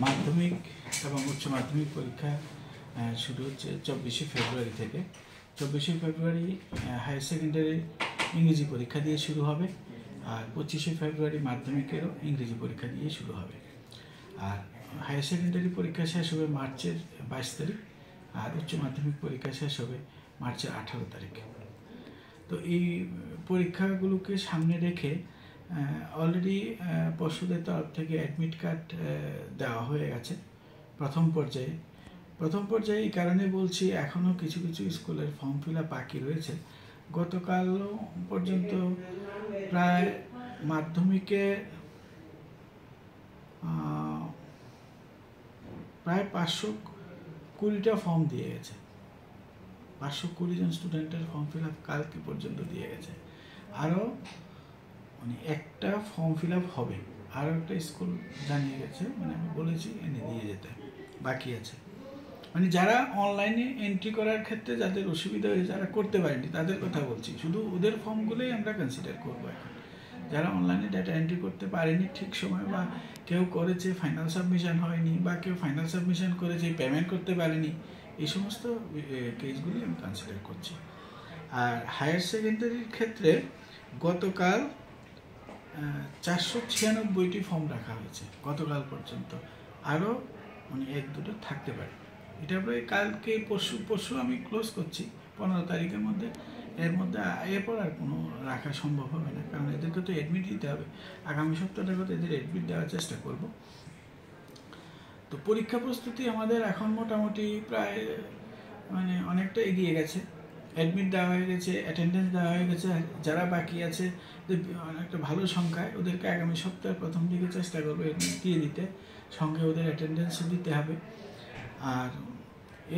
মাধ্যমিক এবং উচ্চ মাধ্যমিক পরীক্ষা শুরু হচ্ছে 24শে ফেব্রুয়ারি থেকে। 24শে ফেব্রুয়ারি হায়ার সেকেন্ডারি ইংরেজি পরীক্ষা দিয়ে শুরু হবে, আর 25শে ফেব্রুয়ারি মাধ্যমিকেরও ইংরেজি পরীক্ষা দিয়ে শুরু হবে। আর হায়ার সেকেন্ডারি পরীক্ষা শেষ হবে মার্চের 22 তারিখ, আর উচ্চ মাধ্যমিক পরীক্ষা শেষ হবে মার্চের 18 তারিখ। তো এই পরীক্ষাগুলোকে সামনে রেখে অলরেডি পর্ষদের তরফ থেকে অ্যাডমিট কার্ড দেওয়া হয়ে গেছে প্রথম পর্যায়ে। এই কারণে বলছি, এখনও কিছু কিছু স্কুলের ফর্ম ফিল আপ বাকি রয়েছে। গতকাল পর্যন্ত প্রায় মাধ্যমিকে প্রায় 520টা ফর্ম দিয়ে গেছে। 520 জন স্টুডেন্টের ফর্ম ফিল আপ কালকে পর্যন্ত দিয়ে গেছে। আরও একটা ফর্ম ফিল আপ হবে, আরও একটা স্কুল জানিয়ে গেছে, আমি বলেছি এনে দিয়ে যেতে বাকি আছে। যারা অনলাইনে এন্ট্রি করার ক্ষেত্রে যাদের অসুবিধা হয়েছে, যারা করতে পারেনি তাদের কথা বলছি, শুধু ওদের ফর্মগুলোই আমরা কনসিডার করবো এখন। যারা অনলাইনে ডাটা এন্ট্রি করতে পারেনি ঠিক সময়, বা কেউ করেছে ফাইনাল সাবমিশন হয়নি, বা কেউ ফাইনাল সাবমিশন করেছে পেমেন্ট করতে পারেনি, এই সমস্ত কেসগুলি আমি কনসিডার করছি। আর হায়ার সেকেন্ডারির ক্ষেত্রে গতকাল 496টি ফর্ম রাখা হয়েছে গতকাল পর্যন্ত। আরও 1-2টো থাকতে পারে। এটা প্রায় কালকে পরশু আমি ক্লোজ করছি 15 তারিখের মধ্যে। এরপর আর কোনো রাখা সম্ভব হবে না, কারণ এদেরকে তো অ্যাডমিট দিতে হবে। আগামী সপ্তাহটার মধ্যে এদের অ্যাডমিট দেওয়ার চেষ্টা করব। তো পরীক্ষা প্রস্তুতি আমাদের এখন মোটামুটি প্রায় অনেকটা এগিয়ে গেছে। অ্যাডমিট দেওয়া হয়ে গেছে, অ্যাটেন্ডেন্স দেওয়া হয়ে গেছে। যারা বাকি আছে অনেকটা ভালো সংখ্যায়, ওদেরকে আগামী সপ্তাহের প্রথম দিকে চেষ্টা করবো অ্যাডমিট দিয়ে দিতে, সঙ্গে ওদের অ্যাটেন্ডেন্সও দিতে হবে। আর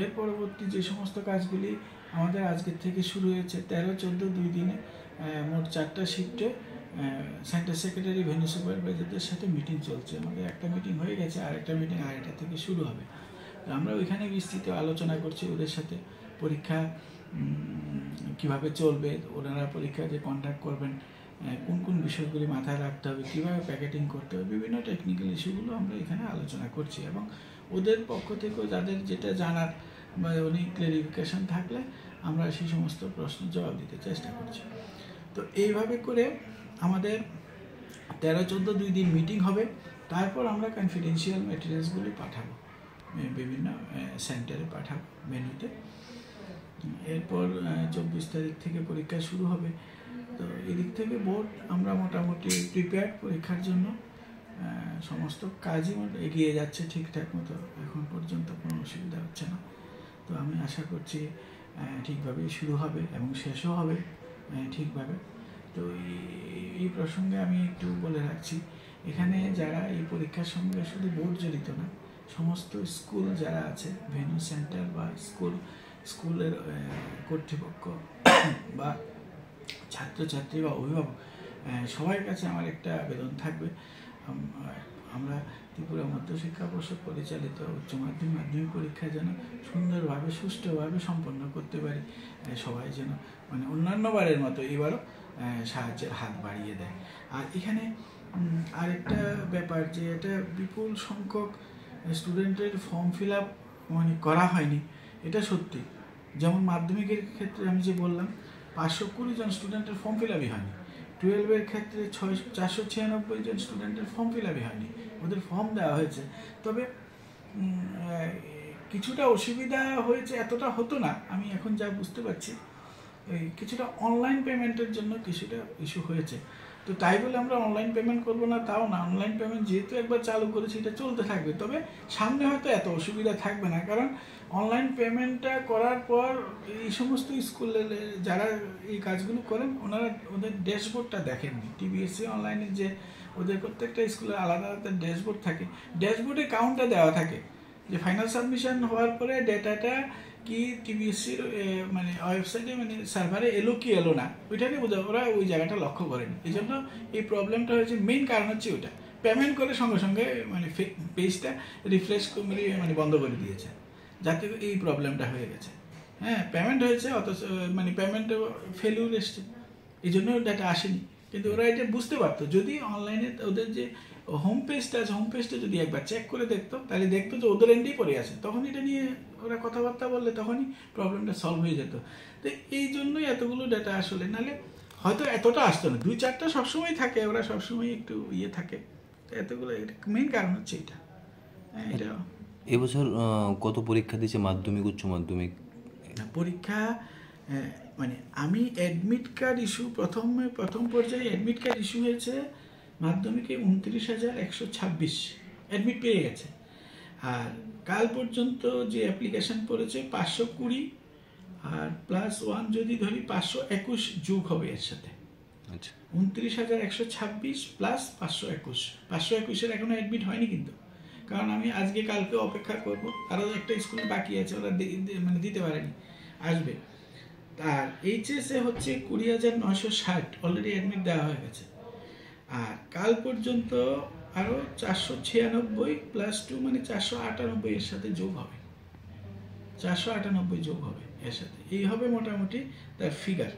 এর পরবর্তী যে সমস্ত কাজগুলি আমাদের আজকের থেকে শুরু হয়েছে, 13-14 2 দিনে মোট 4টা শিফটে সেন্টার সেক্রেটারি, ভেন্যু সুপারভাইজারদের সাথে মিটিং চলছে। আমাদের একটা মিটিং হয়ে গেছে, আরেকটা মিটিং আরেকটা থেকে শুরু হবে। আমরা ওইখানে বিস্তৃত আলোচনা করছি ওদের সাথে, পরীক্ষা কিভাবে চলবে, ওনারা পরীক্ষা যে কন্ডাক্ট করবেন কোন কোন বিষয়গুলি মাথায় রাখতে হবে, কীভাবে প্যাকেটিং করতে হবে, বিভিন্ন টেকনিক্যাল ইস্যুগুলো আমরা এখানে আলোচনা করছি। এবং ওদের পক্ষ থেকেও যাদের যেটা জানার বা ক্লারিফিকেশন থাকলে আমরা সেই সমস্ত প্রশ্নের জবাব দিতে চেষ্টা করছি। তো এইভাবে করে আমাদের 13-14 2 দিন মিটিং হবে। তারপর আমরা কনফিডেন্সিয়াল ম্যাটেরিয়ালসগুলি পাঠাবো, বিভিন্ন সেন্টারে পাঠাবো, ভেন্যুতে। এরপর 24 তারিখ থেকে পরীক্ষা শুরু হবে। তো এদিক থেকে বোর্ড আমরা মোটামুটি প্রিপেয়ার্ড পরীক্ষার জন্য। সমস্ত কাজই এগিয়ে যাচ্ছে ঠিকঠাক মতো, এখন পর্যন্ত কোনো অসুবিধা হচ্ছে না। তো আমি আশা করছি ঠিকভাবেই শুরু হবে এবং শেষও হবে ঠিকভাবে। তো এই প্রসঙ্গে আমি একটু বলে রাখছি, এখানে যারা এই পরীক্ষার সঙ্গে শুধু বোর্ড জড়িত না, সমস্ত স্কুল যারা আছে, ভেন্যু সেন্টার বা স্কুলের কর্তৃপক্ষ বা ছাত্রছাত্রী বা অভিভাবক, সবার কাছে আমার একটা আবেদন থাকবে, আমরা ত্রিপুরা মধ্যশিক্ষা পর্ষদ পরিচালিত উচ্চ মাধ্যমিক পরীক্ষা যেন সুন্দরভাবে সুষ্ঠুভাবে সম্পন্ন করতে পারি। সবাই যেন অন্যান্য বারের মতো এবারও সাহায্যের হাত বাড়িয়ে দেয়। আর এখানে আরেকটা ব্যাপার, যে এটা বিপুল সংখ্যক স্টুডেন্টের ফর্ম ফিল আপ করা হয়নি, এটা সত্যি। যেমন মাধ্যমিকের ক্ষেত্রে আমি যে বললাম 520 জন স্টুডেন্টের ফর্ম ফিল আপই হয়নি। 12-এর ক্ষেত্রে 496 জন স্টুডেন্টের ফর্ম ফিল আপই হয়নি, ওদের ফর্ম দেওয়া হয়েছে। তবে কিছুটা অসুবিধা হয়েছে, এতটা হতো না, আমি এখন যা বুঝতে পারছি, কিছুটা অনলাইন পেমেন্টের জন্য কিছুটা ইস্যু হয়েছে। তো তাই বলে আমরা অনলাইন পেমেন্ট করবো না তাও না, অনলাইন পেমেন্ট যেহেতু একবার চালু করেছি এটা চলতে থাকবে। তবে সামনে হয়তো এত অসুবিধা থাকবে না, কারণ অনলাইন পেমেন্টটা করার পর এই সমস্ত স্কুলে যারা এই কাজগুলো করেন ওনারা ওদের ড্যাশবোর্ডটা দেখেননি। টিবিএসসি অনলাইনে যে ওদের প্রত্যেকটা স্কুলে আলাদা আলাদা ড্যাশবোর্ড থাকে, ড্যাশবোর্ডে কাউন্টটা দেওয়া থাকে যে ফাইনাল সাবমিশন হওয়ার পরে ডেটাটা কি টিবিএসসির ওয়েবসাইটে সার্ভারে এলো কি এলো না, ওইটাকে ওরা ওই জায়গাটা লক্ষ্য করেনি। এই জন্য এই প্রবলেমটা হয়েছে, মেইন কারণ হচ্ছে ওইটা। পেমেন্ট করে সঙ্গে সঙ্গে পেজটা রিফ্রেশ বন্ধ করে দিয়েছে, যাতে এই প্রবলেমটা হয়ে গেছে। হ্যাঁ, পেমেন্ট হয়েছে অথচ পেমেন্ট ফেলিউর এসছে, এই জন্য ডাটা আসেনি। কিন্তু ওরা এটা বুঝতে পারতো, যদি অনলাইনে ওদের যে হোম পেজটা আছে, হোম পেজটা যদি একবার চেক করে দেখতো তাহলে দেখতো যে ওদের এন্ডেই পড়ে আছে, তখন এটা নিয়ে ওরা কথাবার্তা বললে তখনই প্রবলেমটা সলভ হয়ে যেত। তো এই জন্যই এতগুলো ডাটা আসলে, নাহলে হয়তো এতটা আসতো না। 2-4টা সবসময় থাকে, ওরা সবসময় একটু ইয়ে থাকে। তো এতগুলো, এটা মেইন কারণ হচ্ছে এটা। এটা এবছর কত পরীক্ষা দিয়েছে, মাধ্যমিক উচ্চ মাধ্যমিক? পরীক্ষা মানে আমি অ্যাডমিট কার্ড ইস্যু প্রথম পর্যায়ে অ্যাডমিট কার্ড ইস্যু হয়েছে মাধ্যমিকে 29,126 অ্যাডমিট পেয়ে গেছে। আর কাল পর্যন্ত যে অ্যাপ্লিকেশন পড়েছে 520, আর +1 যদি ধরি 521 যোগ হবে এর সাথে। আচ্ছা, 29,126 প্লাস 521। 521-এর এখনো অ্যাডমিট হয়নি কিন্তু, কারণ আমি আজকে কালকে অপেক্ষা করব। আরও একটা স্কুল বাকি আছে, ওরা মানে দিতে পারেনি, আসবে। আর এইচএসে হচ্ছে 20,960 অলরেডি অ্যাডমিট দেওয়া হয়ে গেছে। আর কাল পর্যন্ত আরও 496 +2 মানে 498 এর সাথে যোগ হবে, 498 যোগ হবে এর সাথে। এই হবে মোটামুটি তার ফিগার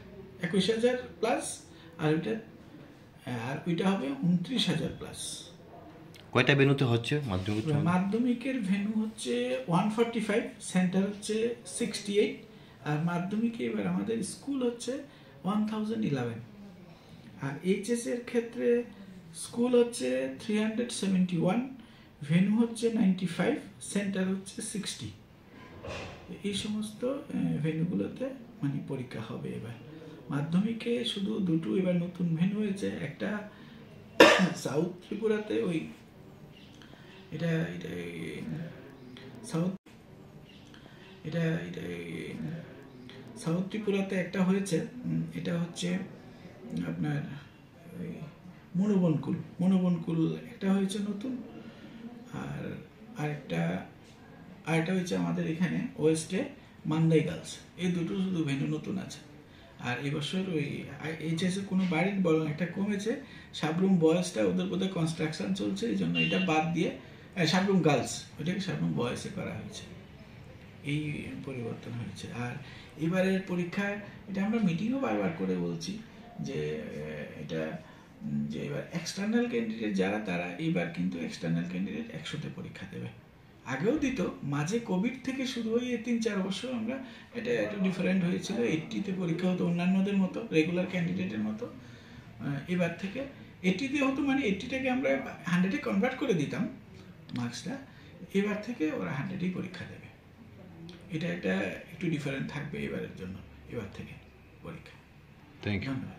21,000 প্লাস, আর ওইটা হবে 29,000 প্লাস। কয়টা বেনুতে হচ্ছে মাধ্যমিক উচ্চ মাধ্যমিক? মাধ্যমিকের ভেন্যু হচ্ছে 145, সেন্টার হচ্ছে 68। আর মাধ্যমিকে এবার আমাদের স্কুল হচ্ছে 1011। আর এইচএস এর ক্ষেত্রে স্কুল হচ্ছে 371, ভেন্যু হচ্ছে 95, সেন্টার হচ্ছে 60। এই সমস্ত ভেন্যুগুলোতে মানে পরীক্ষা হবে এবার। মাধ্যমিকে শুধু দুটো এবার নতুন ভেন্যু হয়েছে, একটা সাউথ ত্রিপুরাতে, ওই এটা এটা সাউথ এটা এটা সাউথ ত্রিপুরাতে একটা হয়েছে, এটা হচ্ছে আপনার ওই মনোবনকুল একটা হয়েছে নতুন। আর আরেকটা হয়েছে আমাদের এখানে ওয়েস্টে মান্দাই গার্লস। এই দুটো শুধু ভেন্যু নতুন আছে। আর এবছর ওই এইচএসে কোনো বাড়ির বরং একটা কমেছে, সাবরুম বয়েজটা ওদের বোধহয় কনস্ট্রাকশন চলছে, এই জন্য এটা বাদ দিয়ে সাবরুম গার্লস ওইটাকে সাবরুম বয়েজে করা হয়েছে। এই পরিবর্তন হয়েছে। আর এবারের পরীক্ষায় এটা আমরা মিটিংও বারবার করে বলছি যে এটা যে এবার এক্সটার্নাল ক্যান্ডিডেট যারা, তারা এইবার কিন্তু এক্সটার্নাল ক্যান্ডিডেট 100তে পরীক্ষা দেবে। আগেও দিত, মাঝে কোভিড থেকে শুরু হয়ে 3-4 বছর আমরা এটা একটু ডিফারেন্ট হয়েছিল, 80তে পরীক্ষা হতো অন্যান্যদের মতো, রেগুলার ক্যান্ডিডেটের মতো। এবার থেকে 80তে হতো, মানে 80টাকে আমরা 100-এ কনভার্ট করে দিতাম মার্কসটা। এবার থেকে ওরা 100-এই পরীক্ষা দেবে। এটা একটু ডিফারেন্ট থাকবে এবারের জন্য, এবার থেকে পরীক্ষা। Thank you. ধন্যবাদ।